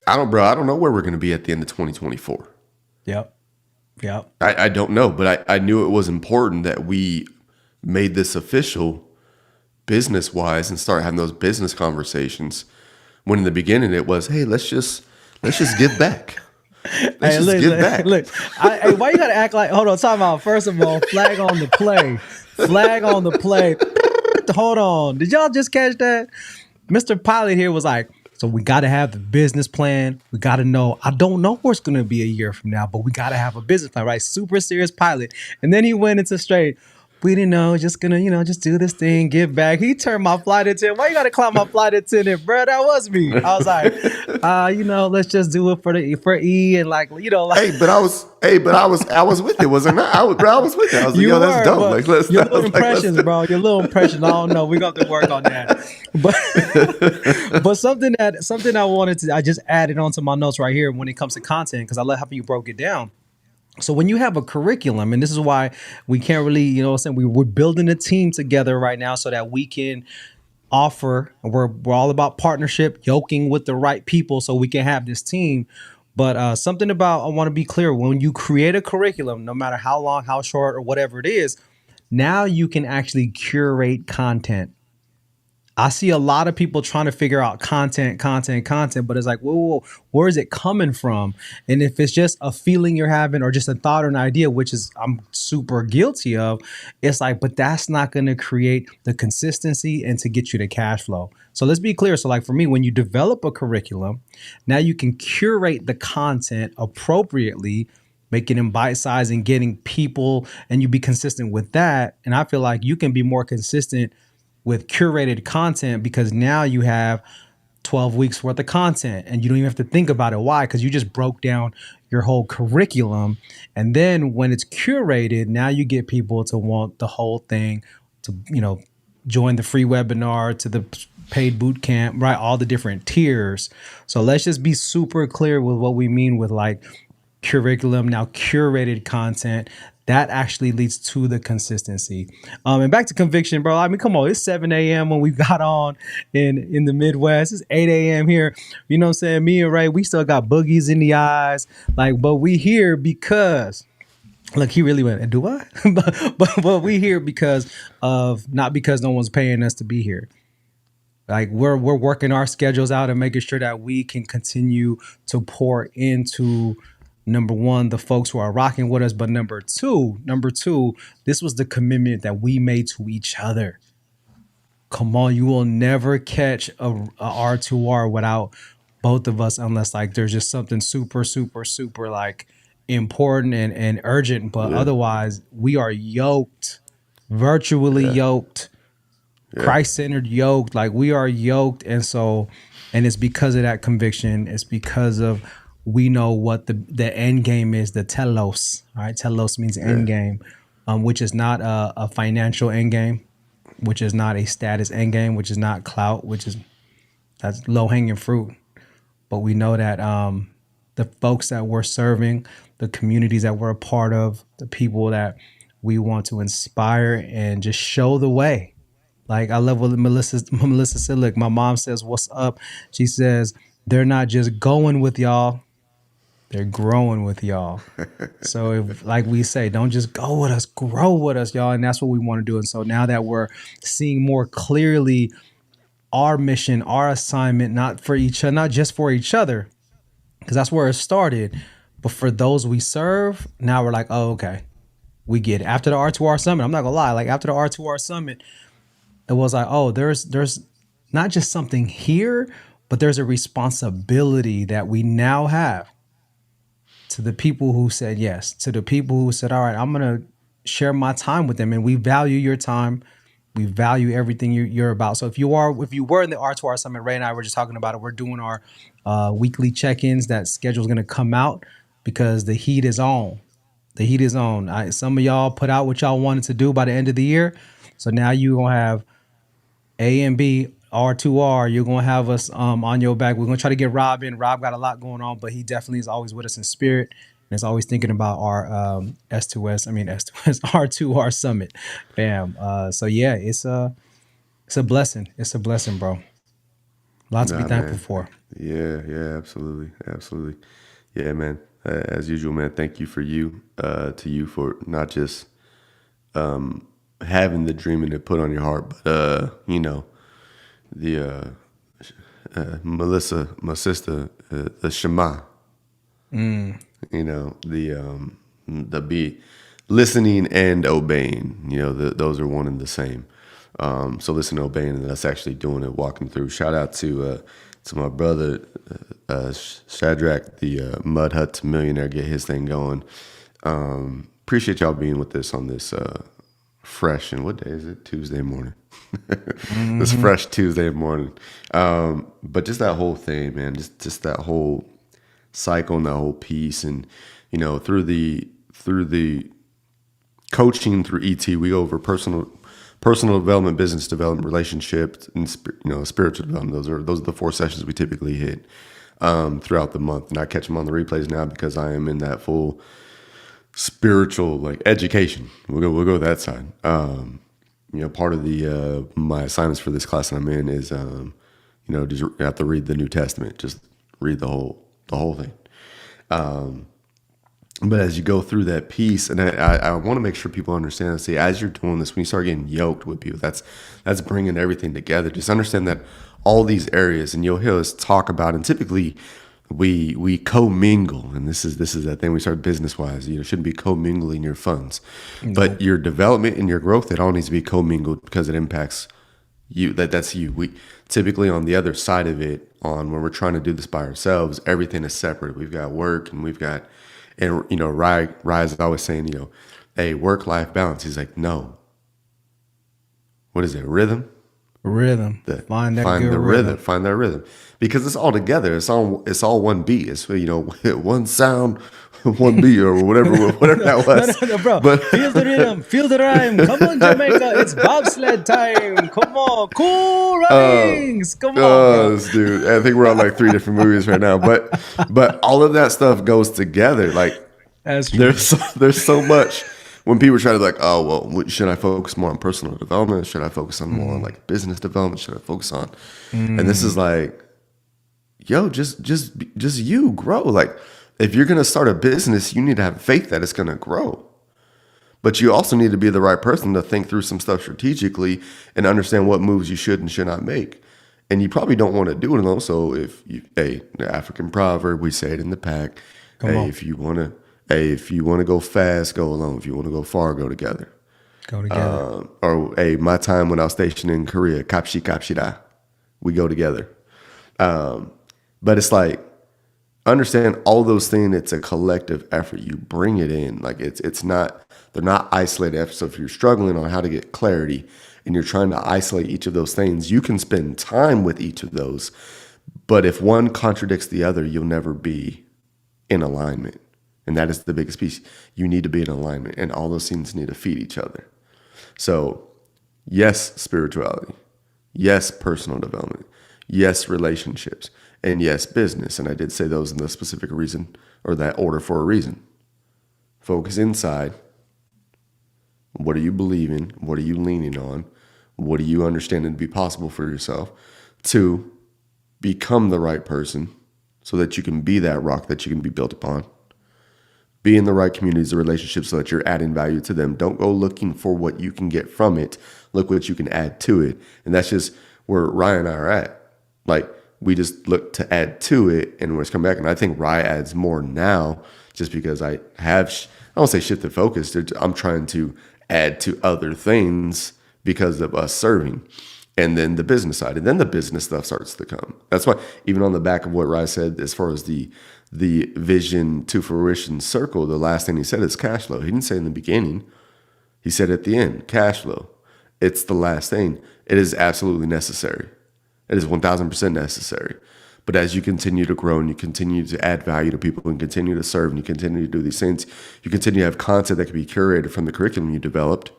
I don't know where we're going to be at the end of 2024. Yep. I don't know, but I knew it was important that we made this official business wise and start having those business conversations, when in the beginning it was, hey, let's just give back. Let's just give back. Look, why you gotta act like, hold on, talk about, first of all, flag on the play. Hold on. Did y'all just catch that? Mr. Pilot here was like, so we got to have the business plan. We got to know, I don't know where it's going to be a year from now, but we got to have a business plan, right? Super serious pilot. And then he went into straight, we didn't know, just going to, just do this thing, give back. He turned my flight attendant. Why you got to clown my flight attendant, bro? That was me. I was like, let's just do it for E, and like. Hey, but I was with it, wasn't I? I was with it. I was like, yo, that's dope. Like, your little impressions, bro. Your little impressions. I don't know. We're going to have to work on that. But something I just added onto my notes right here when it comes to content, because I love how you broke it down. So when you have a curriculum, and this is why we can't really, we're building a team together right now so that we can offer, we're all about partnership, yoking with the right people so we can have this team. But something about, I want to be clear, when you create a curriculum, no matter how long, how short, or whatever it is, now you can actually curate content. I see a lot of people trying to figure out content, but it's like, whoa, where is it coming from? And if it's just a feeling you're having, or just a thought or an idea, which is I'm super guilty of, it's like, but that's not going to create the consistency and to get you the cash flow. So let's be clear. So like for me, when you develop a curriculum, now you can curate the content appropriately, make it in bite size and getting people, and you be consistent with that. And I feel like you can be more consistent with curated content, because now you have 12 weeks worth of content and you don't even have to think about it. Why? Because you just broke down your whole curriculum. And then when it's curated, now you get people to want the whole thing, to, join the free webinar, to the paid boot camp, right? All the different tiers. So let's just be super clear with what we mean with like curriculum, now curated content. That actually leads to the consistency. And back to conviction, bro. I mean, come on, it's 7 a.m. when we got on in the Midwest. It's 8 a.m. here. You know what I'm saying? Me and Ray, we still got boogies in the eyes. But we here because, look, he really went, do I? but we here because of, not because no one's paying us to be here. Like we're working our schedules out and making sure that we can continue to pour into, number one, the folks who are rocking with us. But number two, this was the commitment that we made to each other. Come on, you will never catch a R2R without both of us, unless like there's just something super, super, super like important and urgent. But otherwise, we are yoked, virtually yoked, Christ-centered yoked. Like we are yoked. And it's because of that conviction. It's because of, we know what the end game is, the telos. All right, telos means end game, which is not a financial end game, which is not a status end game, which is not clout, that's low hanging fruit. But we know that the folks that we're serving, the communities that we're a part of, the people that we want to inspire and just show the way. Like I love what Mellissa said. Look, my mom says, "What's up?" She says, "They're not just going with y'all; they're growing with y'all." So, if, like we say, don't just go with us, grow with us, y'all. And that's what we want to do. And so now that we're seeing more clearly our mission, our assignment, not for each other, not just for each other, because that's where it started, but for those we serve, now we're like, oh, okay, we get it. After the R2R Summit, I'm not gonna lie, like after the R2R Summit, it was like, oh, there's not just something here, but there's a responsibility that we now have to the people who said yes, to the people who said, all right, I'm going to share my time with them. And we value your time. We value everything you're about. So if you were in the R2R Summit, Ray and I were just talking about it. We're doing our weekly check-ins. That schedule is going to come out because the heat is on. The heat is on. Some of y'all put out what y'all wanted to do by the end of the year. So now you're going to have A and B, R2R. You're going to have us on your back. We're going to try to get Rob in. Rob got a lot going on, but he definitely is always with us in spirit. And is always thinking about our R2R Summit. Bam. So yeah, it's a blessing. It's a blessing, bro. Lots to be thankful for. Yeah, absolutely. Yeah, man. As usual, man, thank you to you for not just having the dream and it put on your heart, but the Mellissa, my sister, the Shema. The be listening and obeying. Those are one and the same. So listen, obeying, and that's actually doing it, walking through. Shout out to my brother Shadrach, the Mud Hut millionaire, get his thing going. Appreciate y'all being with us on this fresh, and what day is it? Tuesday morning. This fresh Tuesday morning. But just that whole thing, man, just that whole cycle and that whole piece, and through the coaching through ET, we go over personal development, business development, relationships, and spiritual development. Those are the 4 sessions we typically hit throughout the month, and I catch them on the replays now because I am in that full spiritual education. We'll go with that side. Part of the my assignments for this class that I'm in is just you have to read the New Testament, just read the whole thing. But as you go through that piece, and I want to make sure people understand, see, as you're doing this, when you start getting yoked with people, that's bringing everything together. Just understand that all these areas, and you'll hear us talk about, and typically we commingle, and this is that thing we start business wise. Shouldn't be commingling your funds, but your development and your growth, it all needs to be commingled because it impacts you. That's you. We typically on the other side of it, when we're trying to do this by ourselves, everything is separate. We've got work, and we've got, and Rhy is always saying, a work-life balance. He's like, no. What is it? Rhythm. Find that rhythm, because it's all together. It's all one beat. It's one sound, one beat, or whatever that was. No, bro. But feel the rhythm, feel the rhyme. Come on, Jamaica, it's bobsled time. Come on, Cool Runnings. Come on, dude. I think we're on 3 different movies right now, but all of that stuff goes together. That's true. There's so much. When people try to oh, well, should I focus more on personal development? Should I focus on more on business development? Should I focus on? And this is just you grow. If you're going to start a business, you need to have faith that it's going to grow. But you also need to be the right person to think through some stuff strategically and understand what moves you should and should not make. And you probably don't want to do it alone. So the African proverb, we say it in the pack. If you want to go fast, go alone. If you want to go far, go together. My time when I was stationed in Korea, kapshi kapshida, we go together. But it's understand all those things. It's a collective effort. You bring it in. They're not isolated efforts. So if you're struggling on how to get clarity and you're trying to isolate each of those things, you can spend time with each of those. But if one contradicts the other, you'll never be in alignment. And that is the biggest piece. You need to be in alignment, and all those things need to feed each other. So, yes, spirituality. Yes, personal development. Yes, relationships. and yes, business. And I did say those in the specific reason, or that order, for a reason. Focus inside. What are you believing? What are you leaning on? What are you understanding to be possible for yourself? 2, become the right person so that you can be that rock that you can be built upon. Be in the right communities or relationships so that you're adding value to them. Don't go looking for what you can get from it. Look what you can add to it. And that's just where Rhy and I are at. Like, we just look to add to it, and we're come back. And I think Rhy adds more now just because I won't say shifted focus. I'm trying to add to other things because of us serving. And then the business side, and then the business stuff starts to come. That's why even on the back of what Rhy said, as far as the vision to fruition circle, the last thing he said is cash flow. He didn't say in the beginning. He said at the end, cash flow. It's the last thing. It is absolutely necessary. It is 1000% necessary. But as you continue to grow and you continue to add value to people and continue to serve and you continue to do these things, you continue to have content that can be curated from the curriculum you developed.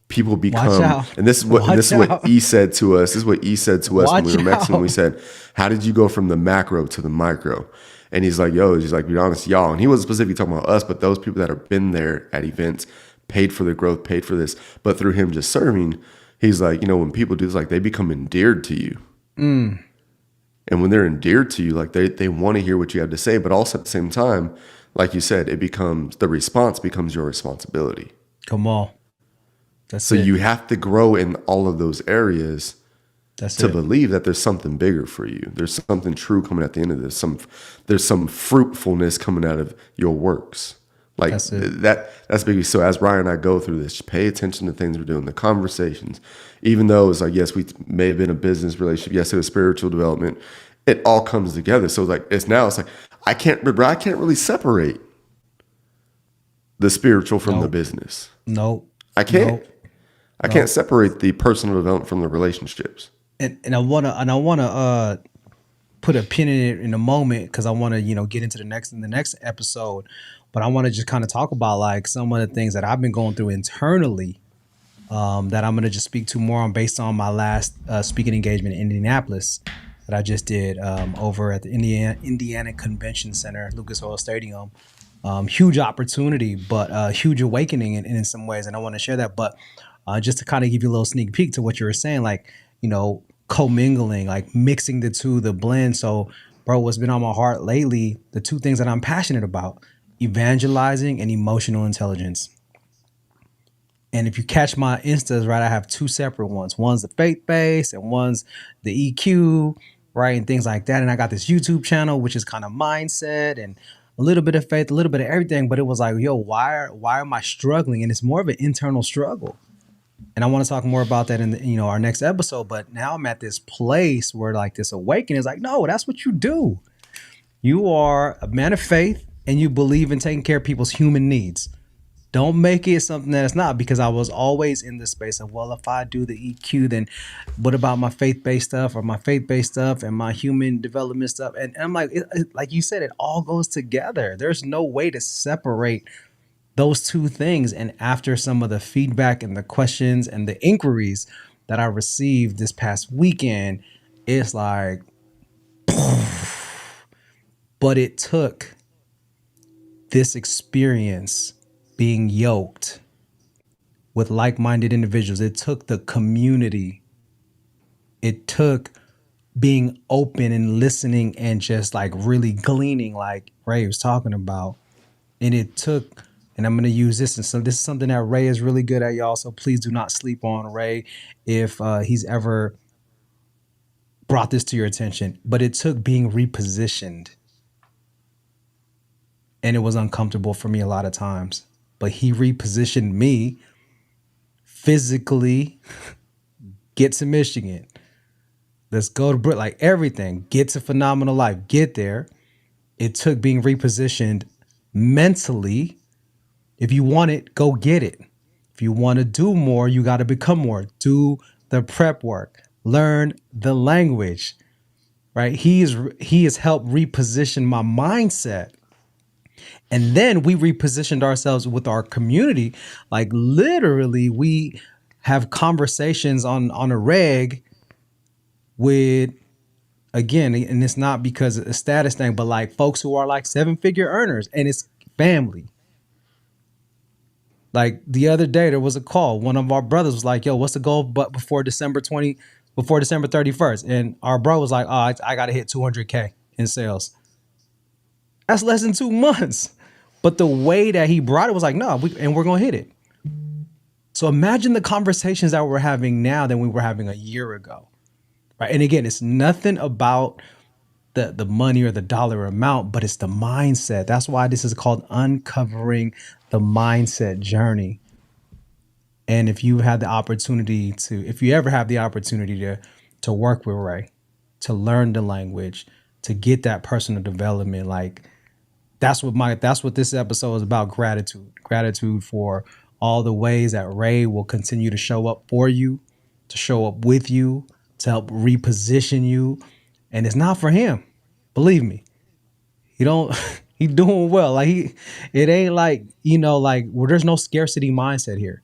People become, and this is what E said to us. This is what E said to us when we were Mexican. We said, "How did you go from the macro to the micro?" And he's like, "He's like, be honest, y'all." And he wasn't specifically talking about us, but those people that have been there at events, paid for the growth, paid for this. But through him just serving, he's like, when people do this, like, they become endeared to you. And when they're endeared to you, like, they want to hear what you have to say. But also at the same time, like you said, the response becomes your responsibility. Come on. So you have to grow in all of those areas to believe that there's something bigger for you. There's something true coming at the end of this. There's some fruitfulness coming out of your works. Like that's big. So as Rhy and I go through this, pay attention to things we're doing, the conversations, even though it's like, yes, we may have been a business relationship. Yes, it was spiritual development. It all comes together. So it's like, I can't really separate the spiritual from the business. Nope. I can't. I can't separate the personal development from the relationships. And I wanna put a pin in it in a moment because I want to get into the next episode. But I want to just kind of talk about like some of the things that I've been going through internally that I'm going to just speak to more on based on my last speaking engagement in Indianapolis that I just did over at the Indiana Convention Center, Lucas Oil Stadium. Huge opportunity, but huge awakening in some ways. And I want to share that. But just to kind of give you a little sneak peek to what you were saying, like, commingling, like mixing the two, the blend. So, bro, what's been on my heart lately, the two things that I'm passionate about, evangelizing and emotional intelligence. And if you catch my Instas, right, I have two separate ones. One's the faith-based and one's the EQ, right, and things like that. And I got this YouTube channel, which is kind of mindset and a little bit of faith, a little bit of everything. But it was like, why am I struggling? And it's more of an internal struggle. And I want to talk more about that in our next episode. But now I'm at this place where like this awakening is like, no, that's what you do. You are a man of faith and you believe in taking care of people's human needs. Don't make it something that it's not, because I was always in the space of, well, if I do the EQ, then what about my faith-based stuff or my faith-based stuff and my human development stuff? And I'm like, like you said, it all goes together. There's no way to separate those two things. And after some of the feedback and the questions and the inquiries that I received this past weekend, it's like, but it took this experience being yoked with like-minded individuals. It took the community. It took being open and listening and just like really gleaning, like Ray was talking about. And it took, and I'm going to use this. And so this is something that Ray is really good at, y'all. So please do not sleep on Ray if he's ever brought this to your attention. But it took being repositioned. And it was uncomfortable for me a lot of times. But he repositioned me physically. Get to Michigan. Let's go to Brit, like everything. Get to Phenomenal Life. Get there. It took being repositioned mentally. If you want it, go get it. If you want to do more, you got to become more. Do the prep work. Learn the language. Right? He has helped reposition my mindset. And then we repositioned ourselves with our community. Like literally, we have conversations on a reg with again, and it's not because of a status thing, but like folks who are like 7-figure earners, and it's family. Like the other day, there was a call. One of our brothers was like, "Yo, what's the goal?" But before December 31st, and our bro was like, "Oh, I got to hit 200K in sales." That's less than 2 months. But the way that he brought it was like, "No, we're gonna hit it." So imagine the conversations that we're having now than we were having a year ago, right? And again, it's nothing about the money or the dollar amount, but it's the mindset. That's why this is called uncovering the mindset journey. And if you ever have the opportunity to work with Ray, to learn the language, to get that personal development, like that's what this episode is about. Gratitude for all the ways that Ray will continue to show up for you, to show up with you, to help reposition you. And it's not for him. Believe me. He doing well. Like it ain't like, there's no scarcity mindset here.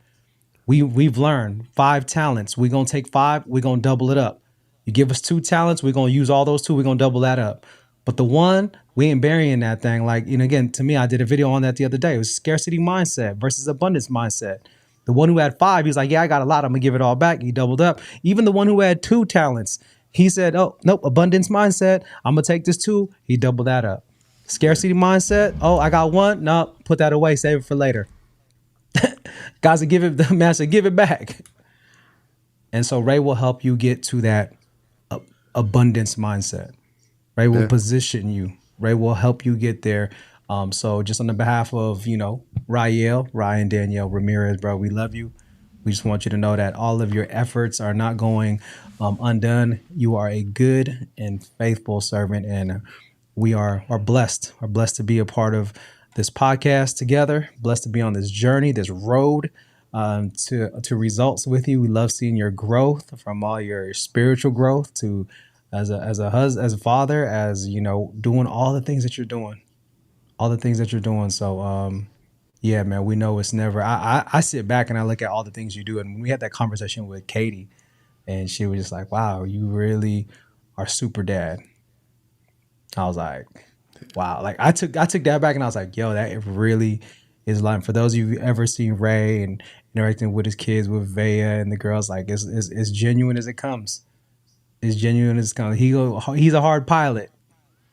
We've learned 5 talents. We're gonna take 5, we're gonna double it up. You give us 2 talents, we're gonna use all those 2, we're gonna double that up. But the one, we ain't burying that thing. Like, again, to me, I did a video on that the other day. It was scarcity mindset versus abundance mindset. The one who had 5, he was like, yeah, I got a lot, I'm gonna give it all back. He doubled up. Even the one who had 2 talents, he said, oh, nope, abundance mindset. I'm gonna take this 2. He doubled that up. Scarcity mindset. Oh, I got 1. No, put that away. Save it for later. Guys, the master, give it back. And so Ray will help you get to that abundance mindset. Ray will position you. Ray will help you get there. So just on the behalf of, Ryan, Danielle, Ramirez, bro, we love you. We just want you to know that all of your efforts are not going undone. You are a good and faithful servant, and we are blessed. Are blessed to be a part of this podcast together. Blessed to be on this journey, this road to results with you. We love seeing your growth, from all your spiritual growth to as a husband, as a father, as doing all the things that you're doing, So yeah, man, we know it's never. I sit back and I look at all the things you do, and we had that conversation with Katie, and she was just like, "Wow, you really are super dad." I was like, wow. Like I took that back and I was like, yo, that really is like, for those of you who ever seen Ray and everything with his kids, with Vea and the girls, like it's genuine as it comes. It's genuine as it comes. He's a hard pilot,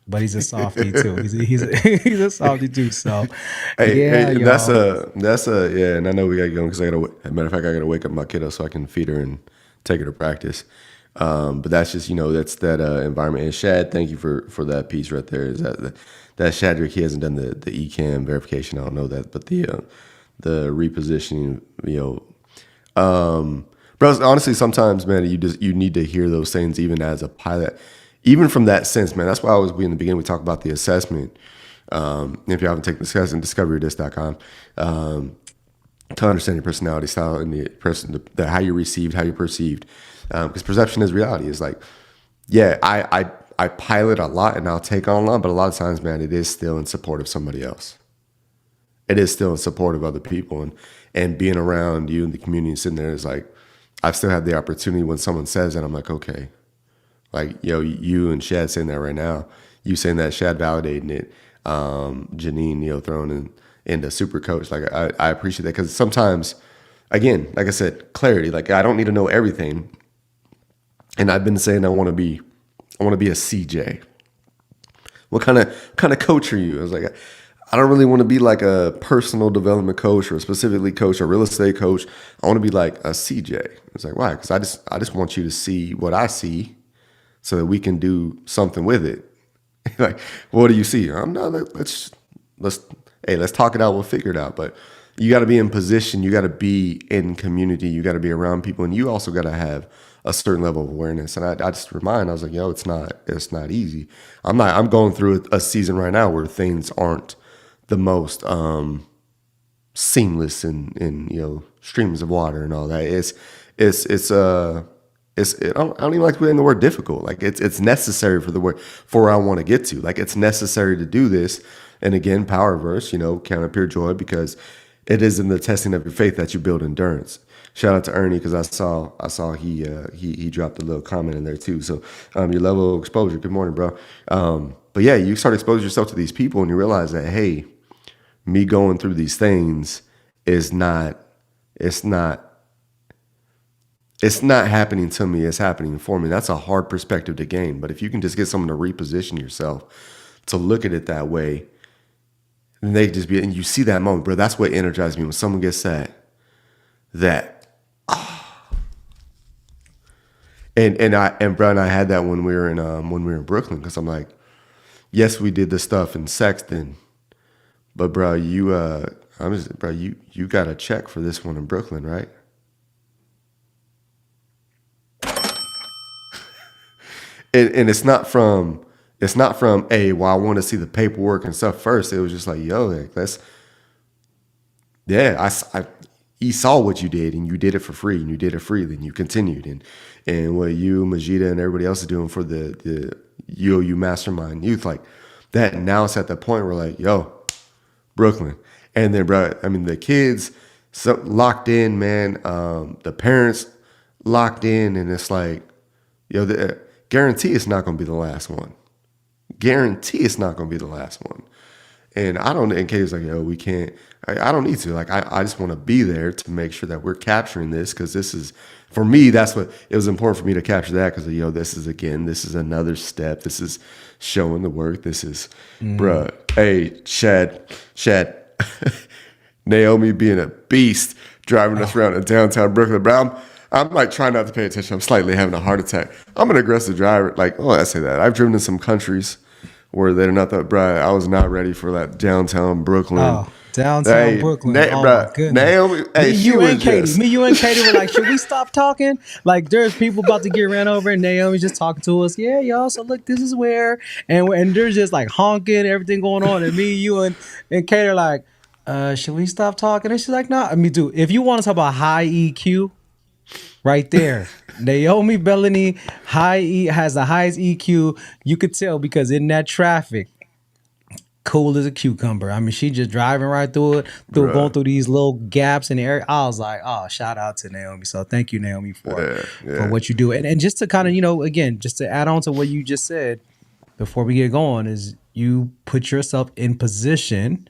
but he's a softie too. He's a softie too. So hey, that's yeah. And I know we gotta go because as a matter of fact, I gotta wake up my kiddo so I can feed her and take her to practice. But that's just, that's that environment. And Shad, thank you for that piece right there. Is that Shadrick, he hasn't done the ECAM verification. I don't know that, but the repositioning, bro, honestly, sometimes, man, you need to hear those things even as a pilot, even from that sense, man. That's why in the beginning we talk about the assessment. If you haven't taken the assessment, discoverythis.com, to understand your personality style and the how you're received, how you're perceived. Because perception is reality. It's like, yeah, I pilot a lot and I'll take on a lot, but a lot of times, man, it is still in support of somebody else. It is still in support of other people, and being around you and the community and sitting there is like, I've still had the opportunity when someone says that, I'm like, okay, like, you and Shad saying that right now, you saying that, Shad validating it, Janine, throwing in the super coach. Like, I appreciate that, because sometimes, again, like I said, clarity. Like, I don't need to know everything. And I've been saying I want to be a CJ. What kind of coach are you? I was like, I don't really want to be like a personal development coach or specifically coach or real estate coach. I want to be like a CJ. It's like, why? Because I just want you to see what I see so that we can do something with it. Like, what do you see? Let's talk it out. We'll figure it out. But you got to be in position. You got to be in community. You got to be around people, and you also got to have a certain level of awareness. And I just I was like, it's not easy. I'm going through a season right now where things aren't the most seamless in streams of water and all that. I don't even like to put in the word difficult. Like it's necessary for where I want to get to. Like, it's necessary to do this. And again, power verse, count up your joy, because it is in the testing of your faith that you build endurance. Shout out to Ernie because I saw he dropped a little comment in there too. So your level of exposure. Good morning, bro. But yeah, you start exposing yourself to these people and you realize that, hey, me going through these things is not happening to me, it's happening for me. That's a hard perspective to gain. But if you can just get someone to reposition yourself to look at it that way, then they just be, and you see that moment, bro. That's what energizes me when someone gets that. And bro, and I had that when we were in Brooklyn, because I'm like, yes, we did the stuff in Sexton, but bro, you got a check for this one in Brooklyn, right? And it's not from hey, well, I want to see the paperwork and stuff first. It was just like, yo, like, he saw what you did and you did it for free and you did it freely and you continued and what you, Majida, and everybody else is doing for the UOU Mastermind youth, like that. Now it's at the point where like, yo, Brooklyn. And then, bro, I mean, the kids locked in, man. The parents locked in, and it's like, yo, guarantee it's not going to be the last one. Guarantee it's not going to be the last one. And I don't, in case like, yo, we can't, I don't need to. Like, I just want to be there to make sure that we're capturing this, because this is, for me, that's what, it was important for me to capture that, because, yo, this is another step. This is showing the work. This is, bruh, hey, Shad, Naomi being a beast, driving us around in downtown Brooklyn. Bro, I'm like trying not to pay attention. I'm slightly having a heart attack. I'm an aggressive driver. Like, oh, I say that. I've driven in some countries where they're not that bright. I was not ready for that downtown Brooklyn. Oh, downtown Brooklyn. My goodness. Naomi, hey, me, you, and Katie were like, should we stop talking? Like, there's people about to get ran over, and Naomi's just talking to us. Yeah, y'all. So look, this is where, and there's just like honking, everything going on, and me, you, and Katie are like, should we stop talking? And she's like, nah. I mean, dude, if you want to talk about high EQ, right there, Naomi Bellany has the highest EQ. You could tell because in that traffic, cool as a cucumber. I mean, she just driving right through it, going through these little gaps in the area. I was like, oh, shout out to Naomi. So thank you, Naomi, for what you do. And just to kind of, again, just to add on to what you just said before we get going, is you put yourself in position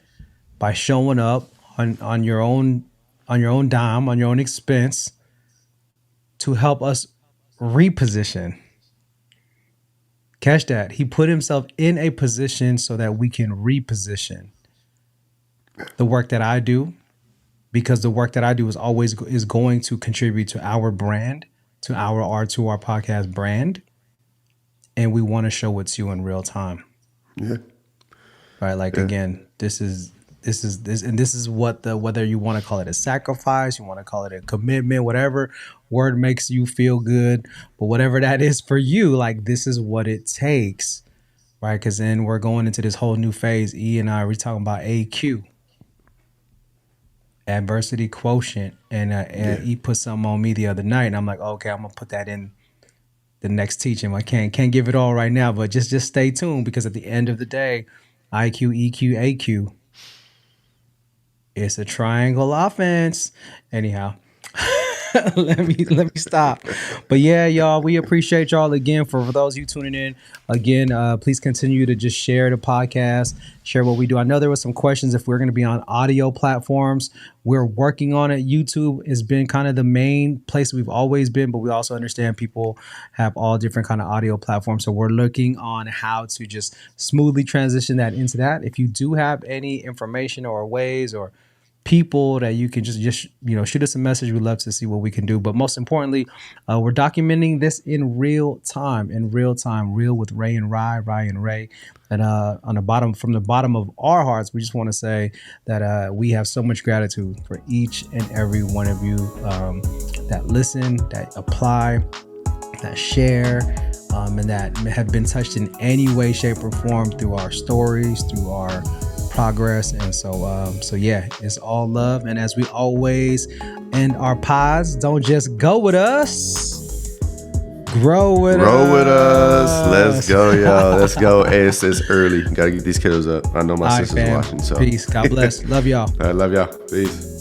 by showing up on your own dime, on your own expense, to help us reposition. Catch that. He put himself in a position so that we can reposition the work that I do, because the work that I do is going to contribute to our brand, to our art, to our podcast brand. And we want to show it to you in real time. Yeah. Right. Like, again, this is what whether you want to call it a sacrifice, you want to call it a commitment, whatever word makes you feel good, but whatever that is for you, like, this is what it takes, right? Because then we're going into this whole new phase. E and I, we're talking about AQ, adversity quotient, and E put something on me the other night, and I'm like, okay, I'm gonna put that in the next teaching. I can't give it all right now, but just stay tuned, because at the end of the day, IQ, EQ, AQ. It's a triangle offense. Anyhow, let me stop. But yeah, y'all, we appreciate y'all again. For those of you tuning in, again, please continue to just share the podcast, share what we do. I know there was some questions if we're going to be on audio platforms. We're working on it. YouTube has been kind of the main place we've always been, but we also understand people have all different kind of audio platforms. So we're looking on how to just smoothly transition that into that. If you do have any information or ways or people that you can just shoot us a message. We'd love to see what we can do. But most importantly, we're documenting this in real time, real with Ray and Rhy, Rhy and Ray. And from the bottom of our hearts, we just want to say that we have so much gratitude for each and every one of you that listen, that apply, that share, and that have been touched in any way, shape, or form through our stories, through our progress. And so yeah, it's all love. And as we always end our pods, don't just go with us, grow with us. Let's go, y'all. Let's go. Hey, it's early. Gotta get these kiddos up. I know my sister's watching. So peace. God bless. Love y'all. I love y'all. Peace.